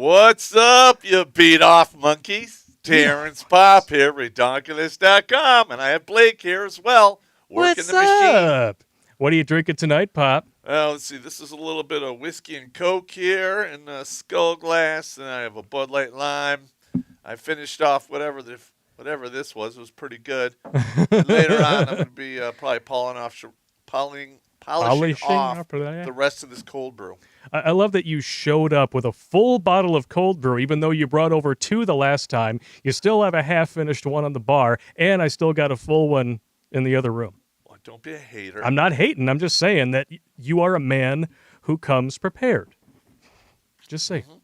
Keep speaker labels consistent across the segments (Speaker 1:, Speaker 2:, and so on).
Speaker 1: What's up, you beat-off monkeys? Terrence Popp here, Redonkulous.com, and I have Blake here as well, working
Speaker 2: What's
Speaker 1: the machine.
Speaker 2: up? What are you drinking tonight, Pop?
Speaker 1: Well, let's see, this is a little bit of whiskey and Coke here in a skull glass, and I have a Bud Light Lime. I finished off whatever this was. It was pretty good. And later on, I'm going to be probably polishing
Speaker 2: Polishing
Speaker 1: off
Speaker 2: up there.
Speaker 1: the rest of this cold brew.
Speaker 2: I love that you showed up with a full bottle of cold brew, even though you brought over two the last time. You still have a half-finished one on the bar, and I still got a full one in the other room.
Speaker 1: Well, don't be a hater.
Speaker 2: I'm not hating. I'm just saying that you are a man who comes prepared. Just say.
Speaker 1: Mm-hmm.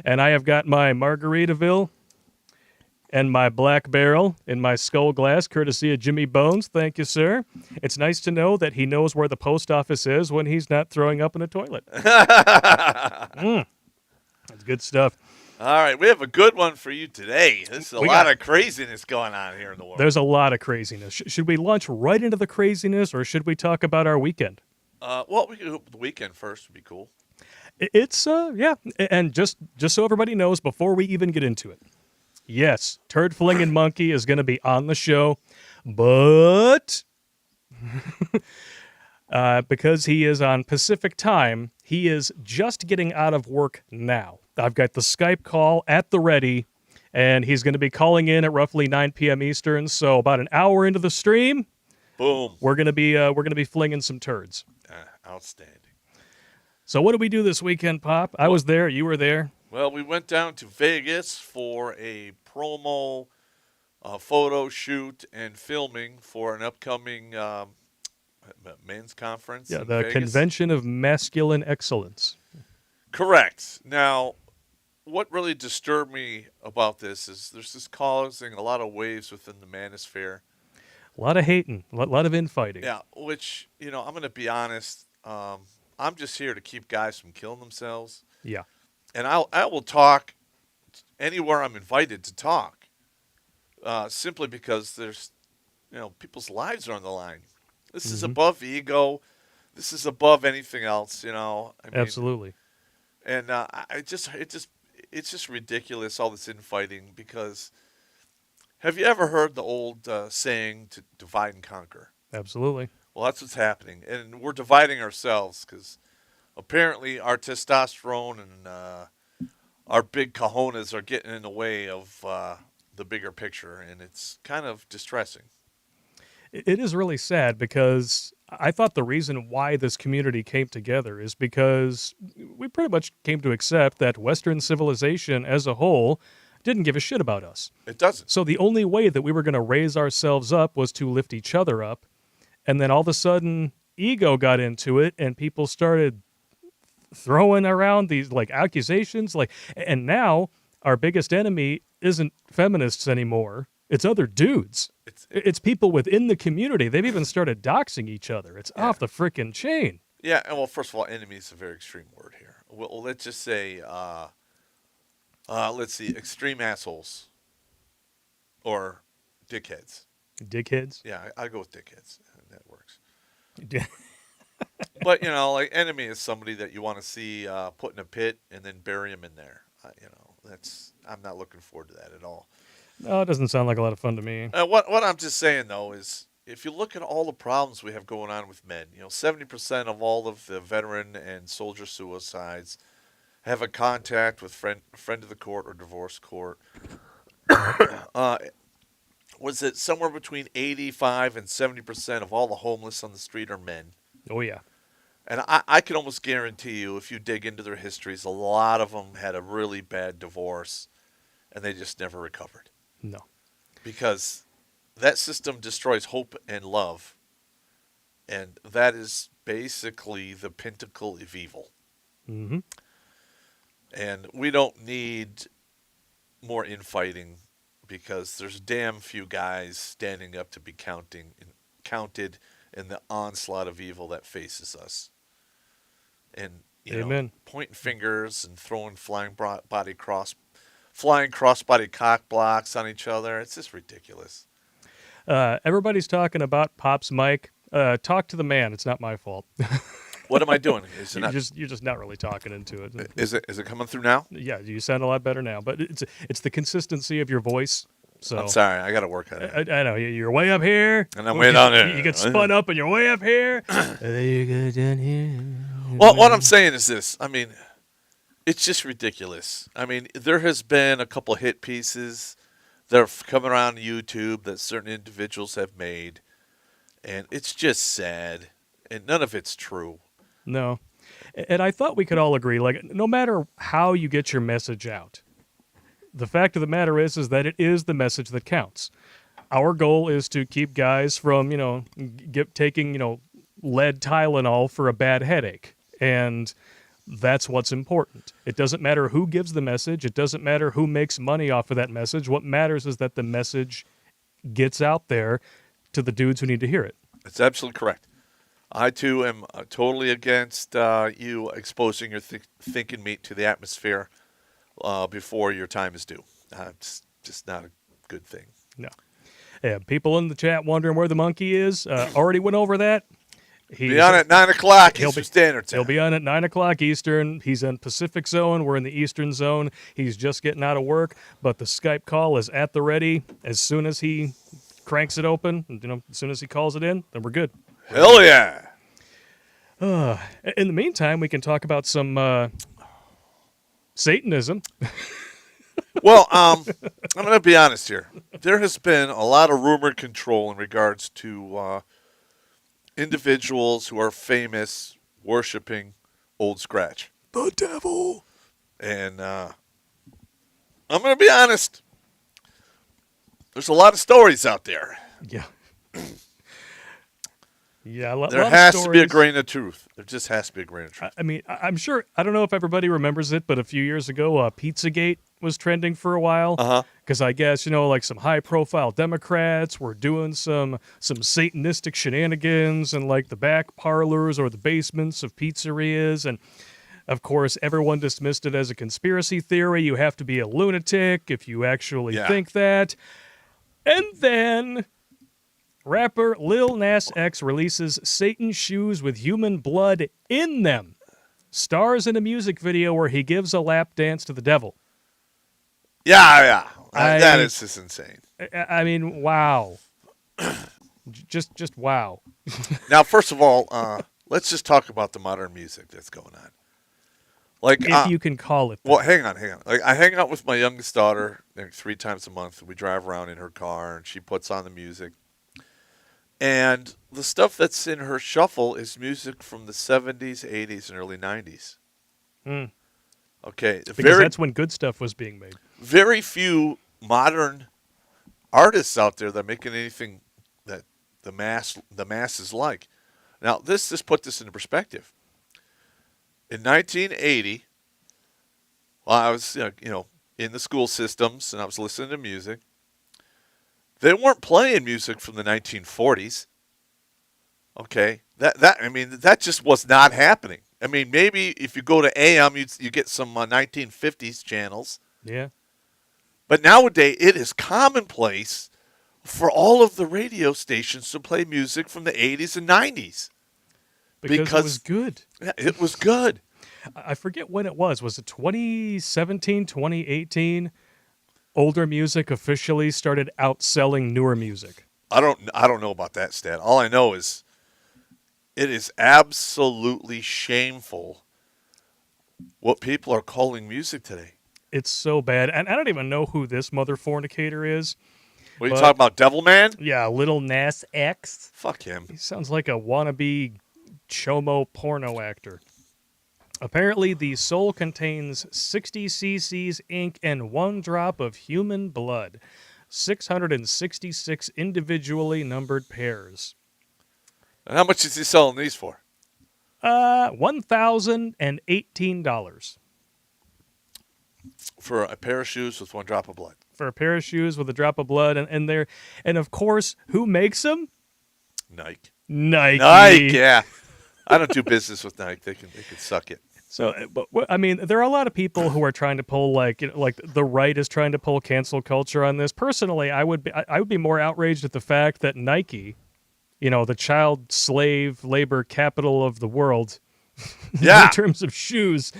Speaker 2: And I have got my Margaritaville and my Black Barrel in my skull glass, courtesy of Jimmy Bones. Thank you, sir. It's nice to know that he knows where the post office is when he's not throwing up in a toilet. That's good stuff.
Speaker 1: All right, we have a good one for you today. There's a lot of craziness going on here in the world.
Speaker 2: There's a lot of craziness. Should we launch right into the craziness, or should we talk about our weekend?
Speaker 1: Well, we could do the weekend first. Would be cool.
Speaker 2: It's yeah, and just so everybody knows, before we even get into it, yes, Turd Fling and Monkey is going to be on the show, but because he is on Pacific time, he is just getting out of work now. I've got the Skype call at the ready, and he's going to be calling in at roughly 9 p.m. Eastern. So about an hour into the stream,
Speaker 1: boom,
Speaker 2: we're going to be flinging some turds.
Speaker 1: Outstanding.
Speaker 2: So what did we do this weekend, Pop? I was there. You were there.
Speaker 1: Well, we went down to Vegas for a promo photo shoot and filming for an upcoming men's conference.
Speaker 2: Yeah,
Speaker 1: in
Speaker 2: the
Speaker 1: Vegas.
Speaker 2: Convention of Masculine Excellence.
Speaker 1: Correct. Now, what really disturbed me about this is there's this causing a lot of waves within the manosphere.
Speaker 2: A lot of hating, a lot of infighting.
Speaker 1: Yeah, which, I'm going to be honest. I'm just here to keep guys from killing themselves.
Speaker 2: Yeah.
Speaker 1: And I will talk anywhere I'm invited to talk, simply because there's, people's lives are on the line. This is above ego. This is above anything else. I mean,
Speaker 2: Absolutely.
Speaker 1: And it's just ridiculous, all this infighting, because have you ever heard the old saying to divide and conquer?
Speaker 2: Absolutely.
Speaker 1: Well, that's what's happening, and we're dividing ourselves because apparently our testosterone and our big cojones are getting in the way of the bigger picture, and it's kind of distressing.
Speaker 2: It is really sad because I thought the reason why this community came together is because we pretty much came to accept that Western civilization as a whole didn't give a shit about us.
Speaker 1: It doesn't.
Speaker 2: So the only way that we were going to raise ourselves up was to lift each other up. And then all of a sudden, ego got into it, and people started throwing around these accusations. And now our biggest enemy isn't feminists anymore; it's other dudes. It's people within the community. They've even started doxing each other. It's off the frickin' chain.
Speaker 1: Yeah, and well, first of all, enemy is a very extreme word here. Well, let's just say, let's see, extreme assholes or dickheads.
Speaker 2: Dickheads.
Speaker 1: Yeah, I go with dickheads. That works. But, enemy is somebody that you want to see put in a pit and then bury him in there. I'm not looking forward to that at all.
Speaker 2: No, it doesn't sound like a lot of fun to me.
Speaker 1: What I'm just saying, though, is if you look at all the problems we have going on with men, 70% of all of the veteran and soldier suicides have a contact with friend of the court or divorce court. Was it somewhere between 85 and 70% of all the homeless on the street are men?
Speaker 2: Oh, yeah.
Speaker 1: And I can almost guarantee you, if you dig into their histories, a lot of them had a really bad divorce, and they just never recovered.
Speaker 2: No.
Speaker 1: Because that system destroys hope and love, and that is basically the pinnacle of evil.
Speaker 2: Mm-hmm.
Speaker 1: And we don't need more infighting, because there's damn few guys standing up to be counted in the onslaught of evil that faces us. And
Speaker 2: Amen.
Speaker 1: Pointing fingers and throwing flying crossbody cock blocks on each other. It's just ridiculous.
Speaker 2: Everybody's talking about Pop's mic. Talk to the man. It's not my fault.
Speaker 1: What am I doing? Is it
Speaker 2: You're just not really talking into it.
Speaker 1: is it coming through now?
Speaker 2: Yeah, you sound a lot better now, but it's the consistency of your voice.
Speaker 1: I'm
Speaker 2: So
Speaker 1: sorry, I got to work on it.
Speaker 2: I know you're way up here,
Speaker 1: And I'm way down here.
Speaker 2: You get spun up, and you're way up here. And then you go down here.
Speaker 1: Well, what I'm saying is this. I mean, it's just ridiculous. I mean, there has been a couple hit pieces that are coming around YouTube that certain individuals have made, and it's just sad, and none of it's true.
Speaker 2: No, and I thought we could all agree, like, no matter how you get your message out, the fact of the matter is that it is the message that counts. Our goal is to keep guys from, taking, lead Tylenol for a bad headache. And that's what's important. It doesn't matter who gives the message. It doesn't matter who makes money off of that message. What matters is that the message gets out there to the dudes who need to hear it.
Speaker 1: It's absolutely correct. I, too, am totally against you exposing your thinking meat to the atmosphere before your time is due. It's just not a good thing.
Speaker 2: No. Yeah, people in the chat wondering where the monkey is. Already went over that.
Speaker 1: Be on at 9 o'clock Eastern Standard Time.
Speaker 2: He'll be on at 9 o'clock Eastern. He's in Pacific Zone. We're in the Eastern Zone. He's just getting out of work, but the Skype call is at the ready. As soon as he cranks it open, as soon as he calls it in, then we're good.
Speaker 1: Hell yeah.
Speaker 2: In the meantime, we can talk about some Satanism.
Speaker 1: Well, I'm going to be honest here. There has been a lot of rumor control in regards to individuals who are famous worshiping Old Scratch.
Speaker 2: The devil.
Speaker 1: And I'm going to be honest. There's a lot of stories out there.
Speaker 2: Yeah. Yeah,
Speaker 1: there has to be a grain of truth. There just has to be a grain of truth.
Speaker 2: I mean, I'm sure, I don't know if everybody remembers it, but a few years ago, Pizzagate was trending for a while. Because I guess, like some high-profile Democrats were doing some Satanistic shenanigans in like the back parlors or the basements of pizzerias. And, of course, everyone dismissed it as a conspiracy theory. You have to be a lunatic if you actually think that. And then rapper Lil Nas X releases Satan shoes with human blood in them. Stars in a music video where he gives a lap dance to the devil.
Speaker 1: Yeah. That is just insane.
Speaker 2: I mean, wow. just wow.
Speaker 1: Now, first of all, let's just talk about the modern music that's going on. Like,
Speaker 2: if you can call it that.
Speaker 1: Well, hang on. Like, I hang out with my youngest daughter 3 times a month. We drive around in her car, and she puts on the music. And the stuff that's in her shuffle is music from the 70s, 80s, and early 90s. Okay.
Speaker 2: Because that's when good stuff was being made.
Speaker 1: Very few modern artists out there that are making anything that the masses like. Now, just put this into perspective. In 1980, while I was in the school systems and I was listening to music, they weren't playing music from the 1940s. Okay, that just was not happening. I mean, maybe if you go to AM, you get some 1950s channels.
Speaker 2: Yeah.
Speaker 1: But nowadays, it is commonplace for all of the radio stations to play music from the 80s and 90s.
Speaker 2: Because it was good.
Speaker 1: Yeah, it was good.
Speaker 2: I forget when it was. Was it 2017, 2018? Older music officially started outselling newer music.
Speaker 1: I don't know about that stat. All I know is it is absolutely shameful what people are calling music today.
Speaker 2: It's so bad. And I don't even know who this mother fornicator is.
Speaker 1: What are you talking about, Devilman?
Speaker 2: Yeah, Lil Nas X.
Speaker 1: Fuck him.
Speaker 2: He sounds like a wannabe chomo porno actor. Apparently, the soul contains 60 cc's ink and 1 drop of human blood. 666 individually numbered pairs.
Speaker 1: And how much is he selling these for?
Speaker 2: $1,018.
Speaker 1: For a pair of shoes with 1 drop of blood.
Speaker 2: For a pair of shoes with a drop of blood, and of course, who makes them?
Speaker 1: Nike.
Speaker 2: Nike,
Speaker 1: yeah. I don't do business with Nike. They can suck it.
Speaker 2: So, but I mean, there are a lot of people who are trying to pull like the right is trying to pull cancel culture on this. Personally, I would be more outraged at the fact that Nike, the child slave labor capital of the world,
Speaker 1: Yeah.
Speaker 2: in terms of shoes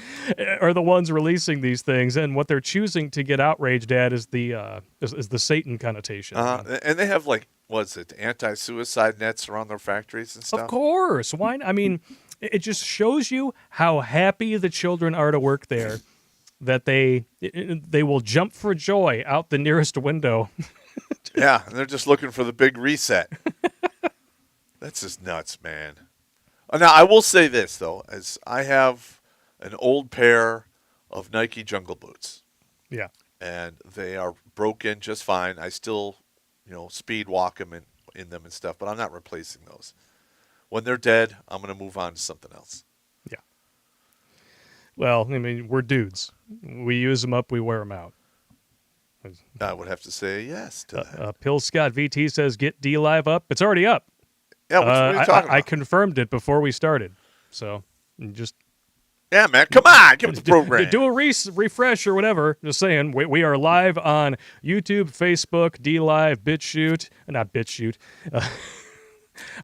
Speaker 2: are the ones releasing these things, and what they're choosing to get outraged at is the Satan connotation. I mean,
Speaker 1: And they have like, what's it, anti-suicide nets around their factories and
Speaker 2: of
Speaker 1: stuff.
Speaker 2: course, why? I mean, it just shows you how happy the children are to work there. That they will jump for joy out the nearest window.
Speaker 1: Yeah, and they're just looking for the big reset. That's just nuts, man. Now, I will say this, though, as I have an old pair of Nike Jungle Boots,
Speaker 2: Yeah.
Speaker 1: and they are broken just fine. I still, speed walk them in them and stuff, but I'm not replacing those. When they're dead, I'm going to move on to something else.
Speaker 2: Yeah. Well, I mean, we're dudes. We use them up, we wear them out.
Speaker 1: I would have to say yes to that.
Speaker 2: Pill Scott VT says, get D Live up. It's already up.
Speaker 1: Yeah, what are you talking
Speaker 2: I
Speaker 1: about?
Speaker 2: confirmed it before we started. So just
Speaker 1: Yeah, man, come on, give us the program.
Speaker 2: do a refresh or whatever. Just saying, we are live on YouTube, Facebook, D Live, BitChute, not BitChute.